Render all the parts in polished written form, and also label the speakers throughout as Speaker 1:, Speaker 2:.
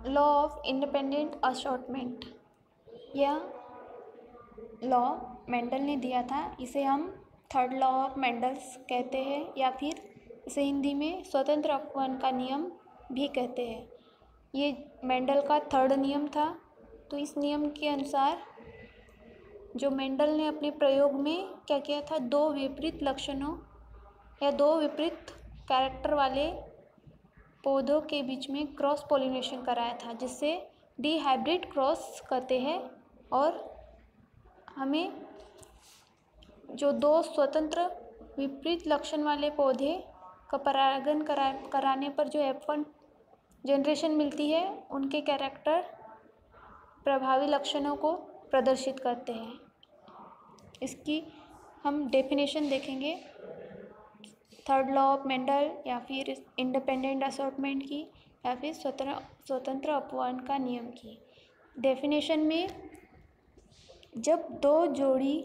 Speaker 1: Law of independent assortment, यह law Mendel ने दिया था। इसे हम थर्ड लॉ ऑफ मेंडल्स कहते हैं या फिर इसे हिंदी में स्वतंत्र अपवहन का नियम भी कहते हैं। ये मेंडल का थर्ड नियम था। तो इस नियम के अनुसार जो मेंडल ने अपने प्रयोग में क्या किया था, दो विपरीत लक्षणों या दो विपरीत कैरेक्टर वाले पौधों के बीच में क्रॉस पोलिनेशन कराया था, जिससे डिहाइब्रिड क्रॉस कहते हैं। और हमें जो दो स्वतंत्र विपरीत लक्षण वाले पौधे का परागण कराने पर जो F1 जनरेशन मिलती है, उनके कैरेक्टर प्रभावी लक्षणों को प्रदर्शित करते हैं। इसकी हम डेफिनेशन देखेंगे थर्ड लॉ ऑफ मेंडल या फिर इंडिपेंडेंट असॉर्टमेंट की या फिर स्वतंत्र अपवहन का नियम की। डेफिनेशन में जब दो जोड़ी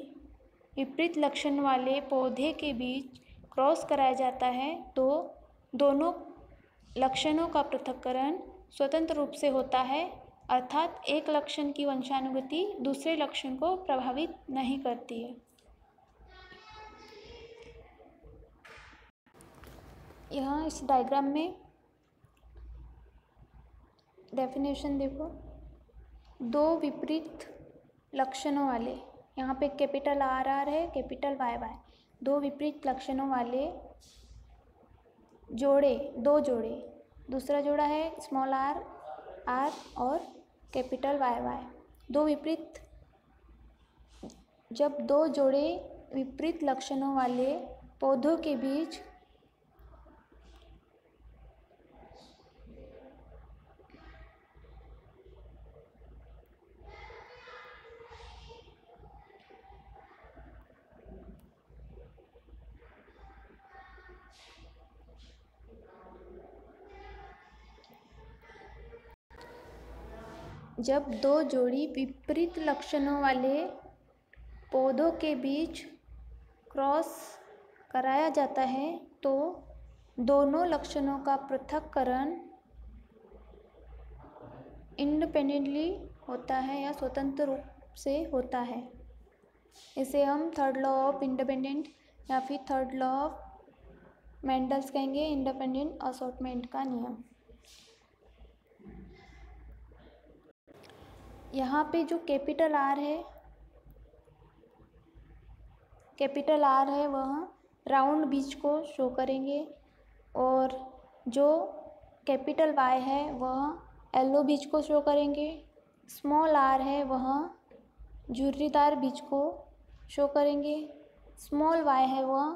Speaker 1: विपरीत लक्षण वाले पौधे के बीच क्रॉस कराया जाता है तो दोनों लक्षणों का पृथक्करण स्वतंत्र रूप से होता है, अर्थात एक लक्षण की वंशानुगति दूसरे लक्षण को प्रभावित नहीं करती है। यहाँ इस डायग्राम में डेफिनेशन देखो, दो विपरीत लक्षणों वाले, यहाँ पे कैपिटल आर आर है, कैपिटल वाई वाई, दो विपरीत लक्षणों वाले दो जोड़े, दूसरा जोड़ा है स्मॉल आर आर और कैपिटल वाई वाई, जब दो जोड़े विपरीत लक्षणों वाले पौधों के बीच जब दो जोड़ी विपरीत लक्षणों वाले पौधों के बीच क्रॉस कराया जाता है तो दोनों लक्षणों का पृथक्करण इंडिपेंडेंटली होता है या स्वतंत्र रूप से होता है। इसे हम थर्ड लॉ ऑफ इंडिपेंडेंट या फिर थर्ड लॉ ऑफ मेंडल्स कहेंगे, इंडिपेंडेंट असॉर्टमेंट का नियम। यहाँ पे जो कैपिटल आर है वह राउंड बीज को शो करेंगे और जो कैपिटल वाई है वह येलो बीज को शो करेंगे। स्मॉल आर है वह झुर्रीदार बीज को शो करेंगे। स्मॉल वाई है वह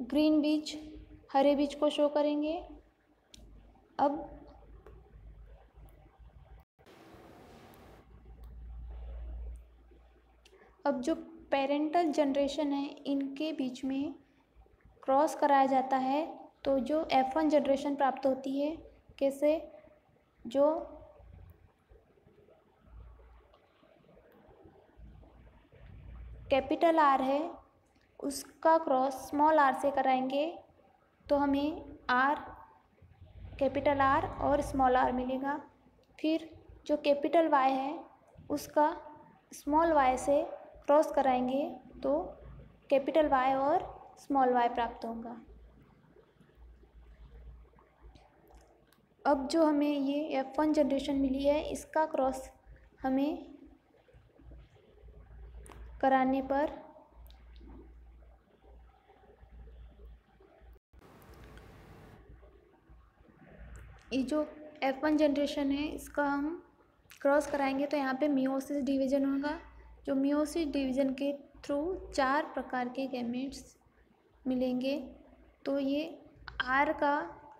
Speaker 1: ग्रीन बीज, हरे बीज को शो करेंगे। अब जो पेरेंटल जनरेशन है इनके बीच में क्रॉस कराया जाता है तो जो F1 जनरेशन प्राप्त होती है। कैसे? जो कैपिटल आर है उसका क्रॉस स्मॉल आर से कराएंगे तो हमें आर, कैपिटल आर और स्मॉल आर मिलेगा। फिर जो कैपिटल वाई है उसका स्मॉल वाई से क्रॉस कराएंगे तो कैपिटल वाई और स्मॉल वाई प्राप्त होगा। अब जो हमें ये F1 जनरेशन मिली है इसका क्रॉस हमें कराने पर ये जो F1 जनरेशन है इसका हम क्रॉस कराएंगे तो यहाँ पे मियोसिस डिवीज़न होगा। जो मियोसिस डिवीज़न के थ्रू 4 प्रकार के गैमेट्स मिलेंगे। तो ये आर का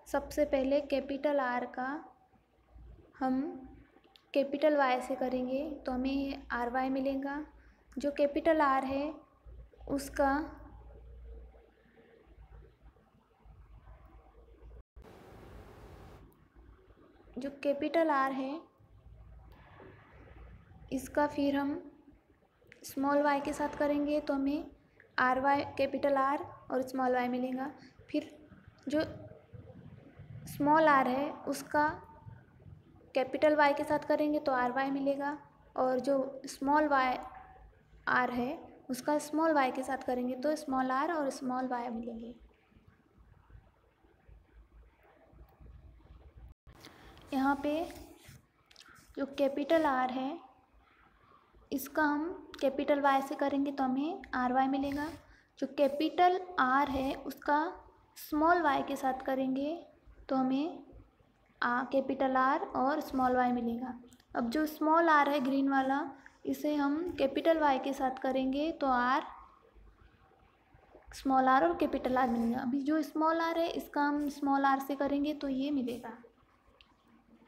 Speaker 1: सबसे पहले कैपिटल आर का हम कैपिटल वाई से करेंगे तो हमें आर वाई मिलेगा। जो कैपिटल आर है उसका जो कैपिटल आर है इसका फिर हम स्मॉल वाई के साथ करेंगे तो हमें आर वाई, कैपिटल आर और स्मॉल वाई मिलेगा। फिर जो स्मॉल आर है उसका कैपिटल वाई के साथ करेंगे तो आर वाई मिलेगा, और जो स्मॉल वाई आर है उसका स्मॉल वाई के साथ करेंगे तो स्मॉल आर और स्मॉल वाई मिलेंगे। यहाँ पे जो कैपिटल आर है इसका हम कैपिटल वाई से करेंगे तो हमें आर वाई मिलेगा। जो कैपिटल आर है उसका स्मॉल वाई के साथ करेंगे तो हमें कैपिटल आर और स्मॉल वाई मिलेगा। अब जो स्मॉल आर है ग्रीन वाला, इसे हम कैपिटल वाई के साथ करेंगे तो आर, स्मॉल आर और कैपिटल आर मिलेगा। अभी जो स्मॉल आर है इसका हम स्मॉल आर से करेंगे तो ये मिलेगा।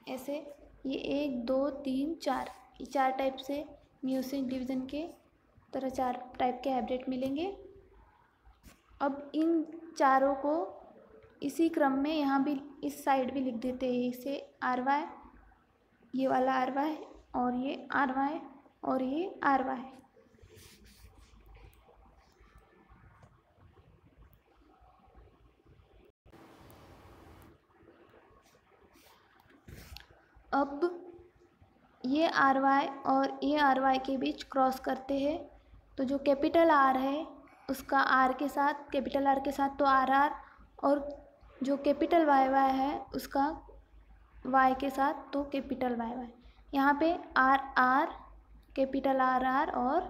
Speaker 1: ऐसे ये 1 2 3 4 ये 4 टाइप से म्यूसिक डिवीज़न के तरह 4 टाइप के हाइब्रिड मिलेंगे। अब इन चारों को इसी क्रम में यहाँ भी इस साइड भी लिख देते हैं। इसे आर वाई, ये वाला आर वाई, और ये आर वाई, और ये आर वाई। अब ये आर वाई और ये आर वाई के बीच क्रॉस करते हैं तो जो कैपिटल आर है उसका आर के साथ, कैपिटल आर के साथ तो आर आर, और जो कैपिटल वाई वाई है उसका वाई के साथ तो कैपिटल वाई वाई। यहाँ पे R R, capital R R और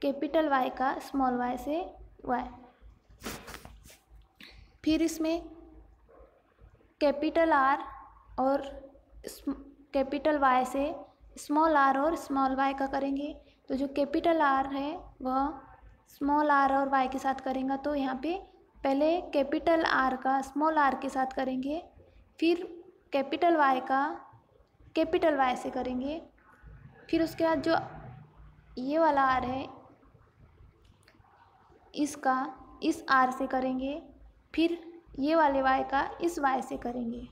Speaker 1: कैपिटल वाई का स्मॉल वाई से वाई। फिर इसमें कैपिटल आर और कैपिटल वाई से स्मॉल आर और स्मॉल वाई का करेंगे तो जो कैपिटल आर है वह स्मॉल आर और वाई के साथ करेंगे। तो यहाँ पे पहले कैपिटल आर का स्मॉल आर के साथ करेंगे, फिर कैपिटल वाई का कैपिटल वाई से करेंगे, फिर उसके बाद जो ये वाला आर है इसका इस आर से करेंगे, फिर ये वाले वाई का इस वाई से करेंगे।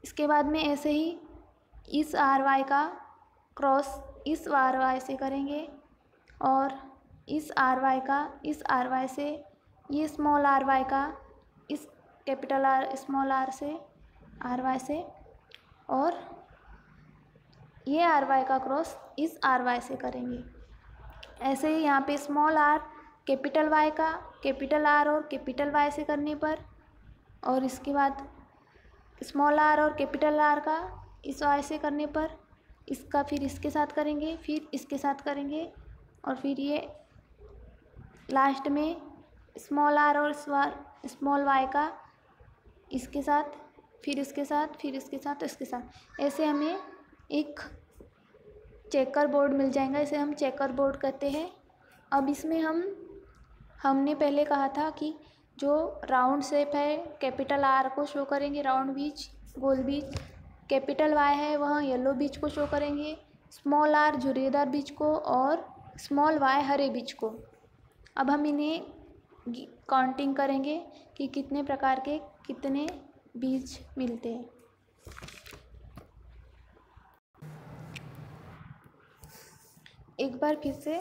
Speaker 1: इसके बाद में ऐसे ही इस आर वाई का क्रॉस इस आर वाई से करेंगे, और इस आर वाई का इस आर वाई से, ये स्मॉल आर वाई का इस कैपिटल आर स्मॉल आर से आर वाई से, और ये आर वाई का क्रॉस इस आर वाई से करेंगे। ऐसे ही यहाँ पे स्मॉल आर कैपिटल वाई का कैपिटल आर और कैपिटल वाई से करने पर, और इसके बाद स्मॉल आर और कैपिटल आर का इस वाई से करने पर, इसका फिर इसके साथ करेंगे, फिर इसके साथ करेंगे, और फिर ये लास्ट में स्मॉल आर और स्मॉल वाई का इसके साथ, फिर इसके साथ, फिर इसके साथ, इसके साथ। ऐसे हमें एक चेकर बोर्ड मिल जाएगा, इसे हम चेकर बोर्ड कहते हैं। अब इसमें हमने पहले कहा था कि जो राउंड शेप है कैपिटल आर को शो करेंगे राउंड बीच, गोल बीच, कैपिटल वाई है वह येलो बीच को शो करेंगे, स्मॉल आर झुर्रीदार बीच को, और स्मॉल वाई हरे बीच को। अब हम इन्हें काउंटिंग करेंगे कि कितने प्रकार के कितने बीज मिलते हैं। एक बार फिर से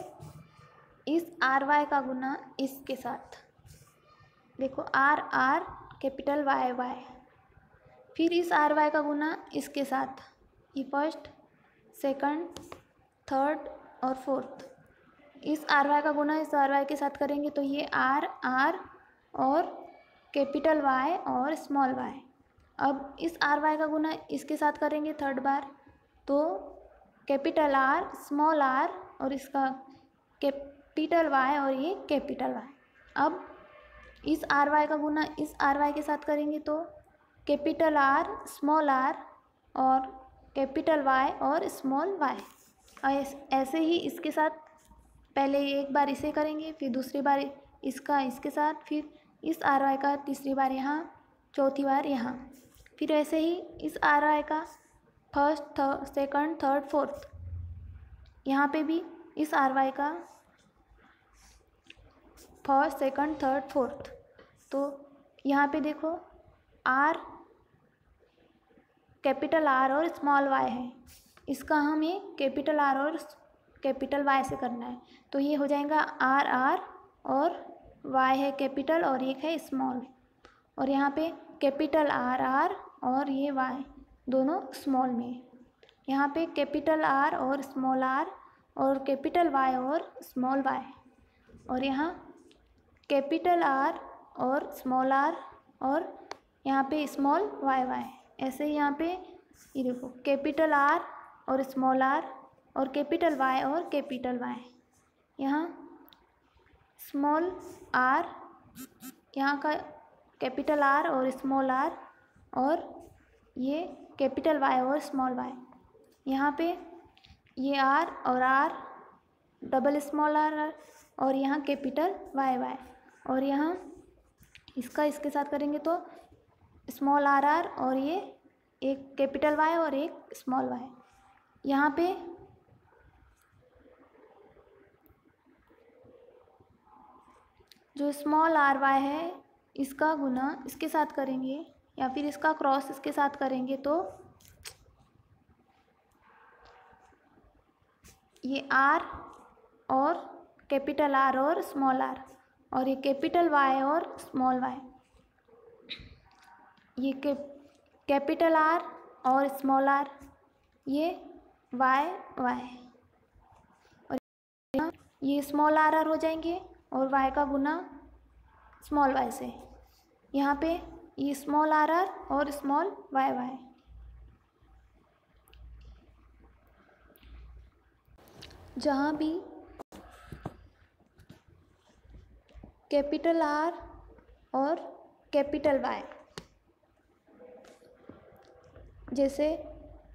Speaker 1: इस आर वाई का गुना इसके साथ, देखो R R capital Y Y, फिर इस आर वाई का गुना इसके साथ, ये फर्स्ट, सेकंड, थर्ड और फोर्थ। इस आर वाई का गुना इस आर वाई के साथ करेंगे तो ये आर आर और कैपिटल वाई और स्मॉल वाई। अब इस आर वाई का गुना इसके साथ करेंगे थर्ड बार तो कैपिटल आर स्मॉल आर और इसका कैपिटल वाई और ये कैपिटल वाई। अब इस आर वाई का गुना इस आर वाई के साथ करेंगे तो कैपिटल आर स्मॉल आर और कैपिटल वाई और स्मॉल वाई। ऐसे ही इसके साथ पहले एक बार इसे करेंगे, फिर दूसरी बार इसका इसके साथ, फिर इस आर वाई का तीसरी बार यहाँ, चौथी बार यहाँ, फिर ऐसे ही इस आर वाई का फर्स्ट सेकंड थर्ड फोर्थ, यहाँ पे भी इस आर वाई का फर्स्ट सेकंड थर्ड फोर्थ। तो यहाँ पे देखो आर कैपिटल आर और स्मॉल वाई है, इसका हमें कैपिटल आर और कैपिटल वाई से करना है तो ये हो जाएगा आर आर और वाई है कैपिटल और एक है स्मॉल, और यहाँ पे कैपिटल आर आर और ये वाई दोनों स्मॉल में। यहाँ पे कैपिटल R और स्मॉल r और कैपिटल Y और स्मॉल y, और यहाँ कैपिटल R और स्मॉल r और यहाँ पे स्मॉल y। ऐसे ही यहाँ पे ये देखो कैपिटल R और स्मॉल r और कैपिटल Y और कैपिटल Y। यहाँ स्मॉल r, यहाँ का कैपिटल R और स्मॉल r, और ये कैपिटल Y और स्मॉल y। यहाँ पे ये R और R, डबल स्मॉल r, और यहाँ कैपिटल Y। और यहाँ इसका इसके साथ करेंगे तो स्मॉल r और ये एक कैपिटल Y और एक स्मॉल y। यहाँ पे जो स्मॉल RY है इसका गुना इसके साथ करेंगे या फिर इसका क्रॉस इसके साथ करेंगे तो ये R और कैपिटल R और स्मॉल r, और ये कैपिटल Y और स्मॉल y। ये कैपिटल R और स्मॉल r, ये Y। और ये स्मॉल r हो जाएंगे और y का गुना स्मॉल y से। यहाँ पे ये स्मॉल r और स्मॉल y। जहाँ भी कैपिटल R और कैपिटल Y, जैसे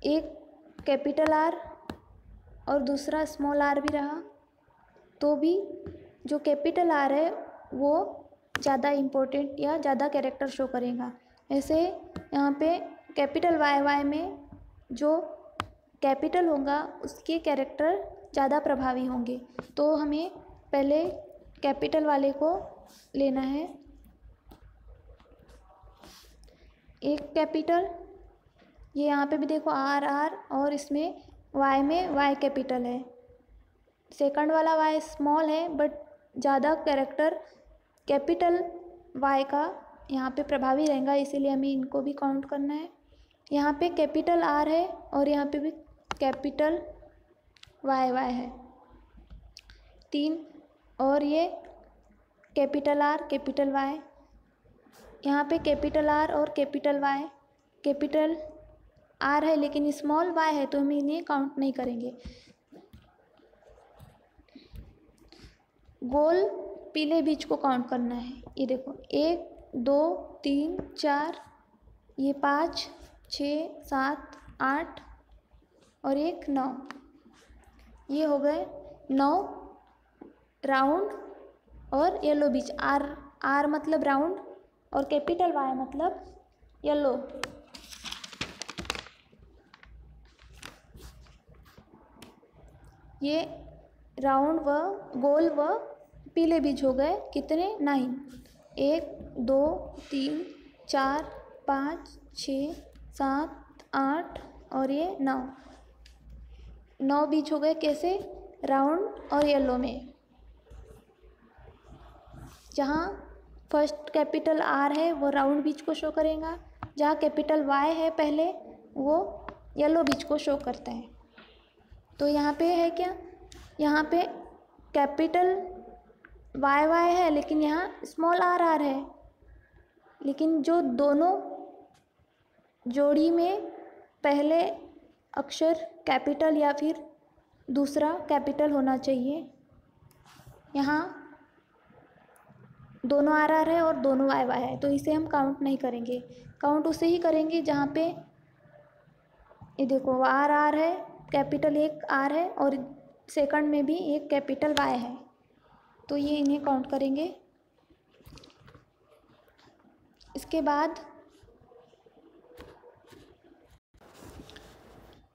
Speaker 1: एक कैपिटल R और दूसरा स्मॉल r भी रहा, तो भी जो कैपिटल R है वो ज़्यादा इम्पोर्टेंट या ज़्यादा कैरेक्टर शो करेगा। ऐसे यहाँ पे कैपिटल Y में जो कैपिटल होगा उसके कैरेक्टर ज़्यादा प्रभावी होंगे। तो हमें पहले कैपिटल वाले को लेना है। एक कैपिटल, ये यहाँ पे भी देखो R और इसमें Y में Y कैपिटल है। सेकंड वाला Y स्मॉल है बट ज़्यादा कैरेक्टर कैपिटल Y का यहाँ पे प्रभावी रहेगा, इसीलिए हमें इनको भी काउंट करना है। यहाँ पे कैपिटल R है और यहाँ पे भी कैपिटल Y है 3, और ये कैपिटल R कैपिटल Y। यहाँ पे कैपिटल R और कैपिटल Y, कैपिटल R है लेकिन स्मॉल y है तो हम इन्हें काउंट नहीं करेंगे। गोल पीले बीच को काउंट करना है। ये देखो 1 2 3 4, ये 5 6 7 8 और एक 9। ये हो गए 9 राउंड और येलो बीच। R मतलब राउंड और कैपिटल Y मतलब येलो। ये राउंड व गोल व पीले बीज हो गए कितने 9। 1 2 3 4 5 6 7 8 और ये 9 बीज हो गए कैसे, राउंड और येलो में। जहाँ फर्स्ट कैपिटल R है वो राउंड बीच को शो करेगा, जहाँ कैपिटल Y है पहले वो येलो बीच को शो करता है। तो यहाँ पे है क्या, यहाँ पे कैपिटल Y है लेकिन यहाँ स्मॉल r है, लेकिन जो दोनों जोड़ी में पहले अक्षर कैपिटल या फिर दूसरा कैपिटल होना चाहिए। यहाँ दोनों R है और दोनों Y है, तो इसे हम काउंट नहीं करेंगे। काउंट उसे ही करेंगे जहाँ पे ये देखो R है, कैपिटल एक R है और सेकंड में भी एक कैपिटल Y है, तो ये इन्हें काउंट करेंगे। इसके बाद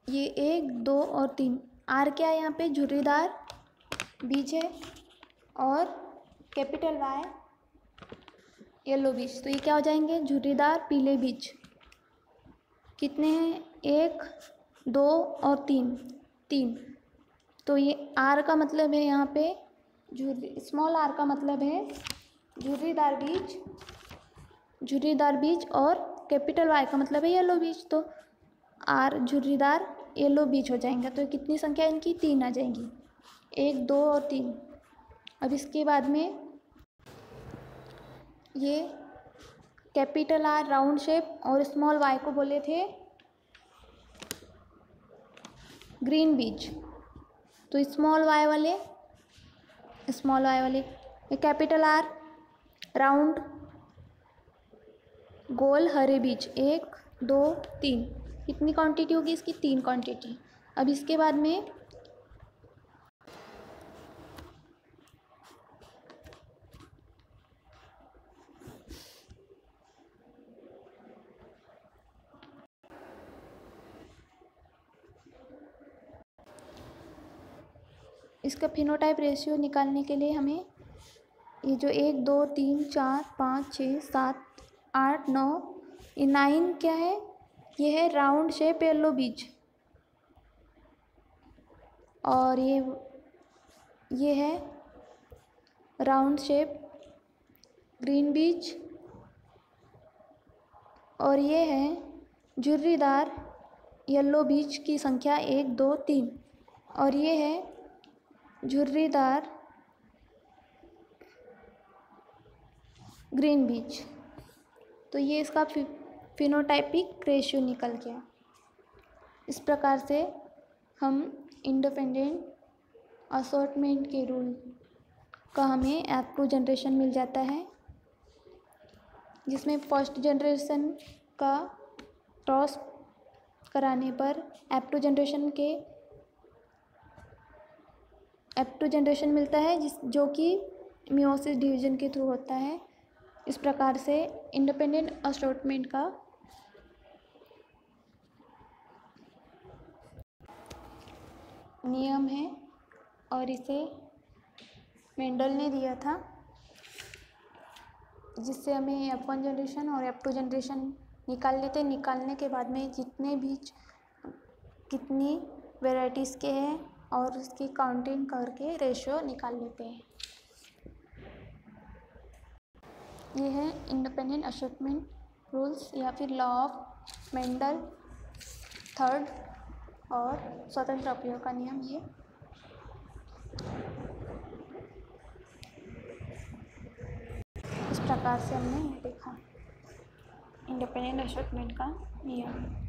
Speaker 1: ये 1 2 और 3 R क्या है, यहाँ पे झुर्रीदार बीज है और कैपिटल Y येलो बीज, तो ये क्या हो जाएंगे झुर्रीदार पीले बीज। कितने हैं 1 2 और 3। तो ये R का मतलब है यहाँ पे स्मॉल r का मतलब है झुर्रीदार बीज और कैपिटल Y का मतलब है येलो बीज। तो आर झुर्रीदार येलो बीज हो जाएंगे। तो कितनी संख्या इनकी? 3 आ जाएंगी, 1, 2 और 3। अब इसके बाद में ये कैपिटल आर राउंड शेप और स्मॉल वाई को बोले थे ग्रीन बीज। तो स्मॉल वाई वाले कैपिटल आर राउंड गोल हरे बीज 1, 2, 3। कितनी क्वांटिटी होगी इसकी? 3 क्वांटिटी। अब इसके बाद में इसका फिनोटाइप रेशियो निकालने के लिए हमें ये जो 1, 2, 3, 4, 5, 6, 7, 8, 9, ये 9 क्या है? ये है राउंड शेप येलो बीज। और ये है राउंड शेप ग्रीन बीज। और ये है झुर्रीदार येलो बीज की संख्या 1, 2, 3। और ये है झुर्रीदार ग्रीन बीज। तो ये इसका फिनोटाइपिक रेशियो निकल गया। इस प्रकार से हम इंडिपेंडेंट असॉर्टमेंट के रूल का हमें F2 जनरेशन मिल जाता है, जिसमें फर्स्ट जनरेशन का क्रॉस कराने पर F2 जनरेशन मिलता है, जो कि मियोसिस डिवीजन के थ्रू होता है। इस प्रकार से इंडिपेंडेंट असॉर्टमेंट का नियम है और इसे मेंडल ने दिया था, जिससे हमें F1 जनरेशन और F2 जनरेशन निकाल लेते। निकालने के बाद में जितने बीज कितनी वेराइटीज़ के हैं और उसकी काउंटिंग करके रेशियो निकाल लेते हैं। ये है इंडिपेंडेंट असॉर्टमेंट रूल्स या फिर लॉ ऑफ मेंडल थर्ड और स्वतंत्र अपयोग का नियम। ये इस प्रकार से हमने देखा इंडिपेंडेंट असॉर्टमेंट का नियम।